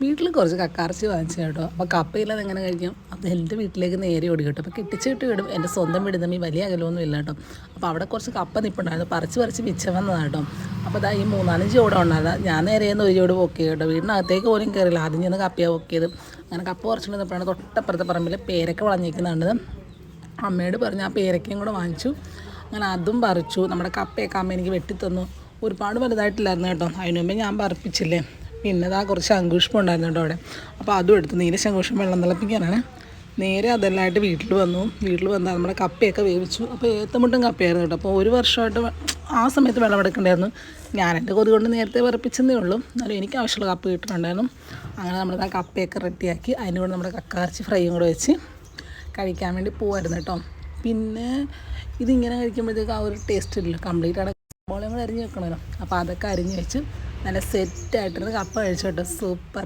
വീട്ടിൽ കുറച്ച് കക്കാർച്ചി വാങ്ങിച്ചു കേട്ടോ. അപ്പോൾ കപ്പയില്ലാതെ എങ്ങനെ കഴിക്കും? അപ്പോൾ എൻ്റെ വീട്ടിലേക്ക് നേരെ ഓടി കേട്ടോ. അപ്പോൾ കിട്ടിച്ചിട്ട് വിടും. എൻ്റെ സ്വന്തം വീട് തമ്മിൽ വലിയ അകലമൊന്നും ഇല്ല കേട്ടോ. അപ്പോൾ അവിടെ കുറച്ച് കപ്പ നിൽപ്പുണ്ടായിരുന്നു. പറിച്ച് മിച്ചം വന്നതാണ് കേട്ടോ. അപ്പോൾ അതാ ഈ 3-4 ജോഡ ഉണ്ടായിരുന്നു. ഞാൻ നേരെയെന്ന് ഒരു ജോഡ് പൊക്കി കേട്ടോ. വീടിനകത്തേക്ക് പോലും കയറില്ല. ആദ്യം ചെന്ന് കപ്പയാണ് പൊക്കിയത്. അങ്ങനെ കപ്പ കുറച്ചുകൊണ്ട് നിന്നപ്പോഴാണ് തൊട്ടപ്പുറത്തെ പറമ്പിൽ പേരക്ക വളഞ്ഞിരിക്കുന്നുണ്ട്. അമ്മയോട് പറഞ്ഞ് ആ പേരക്കയും കൂടെ വാങ്ങിച്ചു. അങ്ങനെ അതും പറിച്ചു. നമ്മുടെ കപ്പയൊക്കെ അമ്മ എനിക്ക് വെട്ടിത്തന്നു. ഒരുപാട് വലുതായിട്ടില്ലായിരുന്നു കേട്ടോ. അതിന് മുമ്പേ ഞാൻ പറിപ്പിച്ചില്ലേ. പിന്നെ അതാ കുറച്ച് ശംഖുഷ്പം ഉണ്ടായിരുന്നു കേട്ടോ അവിടെ. അപ്പോൾ അതും എടുത്ത് നീല ശംഖുഷ്പം വെള്ളം തിളപ്പിക്കാനാണ്. നേരെ അതെല്ലാമായിട്ട് വീട്ടിൽ വന്നാൽ നമ്മുടെ കപ്പയൊക്കെ വേവിച്ചു. അപ്പോൾ ഏത്തമുട്ടും കപ്പയായിരുന്നു കേട്ടോ. അപ്പോൾ ഒരു വർഷമായിട്ട് ആ സമയത്ത് വിളവെടുക്കണ്ടായിരുന്നു. ഞാൻ എൻ്റെ കൊതി കൊണ്ട് നേരത്തെ പറിപ്പിച്ചെന്നേ ഉള്ളൂ. എന്നാലും എനിക്ക് ആവശ്യമുള്ള കപ്പ കിട്ടുന്നുണ്ടായിരുന്നു. അങ്ങനെ നമ്മൾ ആ കപ്പയൊക്കെ റെഡിയാക്കി അതിന് കൂടെ നമ്മുടെ കക്കാർച്ചി ഫ്രൈയും കൂടെ വെച്ച് കഴിക്കാൻ വേണ്ടി പോവായിരുന്നു കേട്ടോ. പിന്നെ ഇതിങ്ങനെ കഴിക്കുമ്പോഴത്തേക്ക് ആ ഒരു ടേസ്റ്റ് ഇല്ല. കംപ്ലീറ്റ് ആണ് സവോളയും കൂടെ അരിഞ്ഞ് വെക്കണമല്ലോ. അപ്പോൾ അതൊക്കെ അരിഞ്ഞ് വെച്ച് നല്ല സെറ്റായിട്ടിരുന്ന് കപ്പ കഴിച്ചു കേട്ടോ. സൂപ്പർ.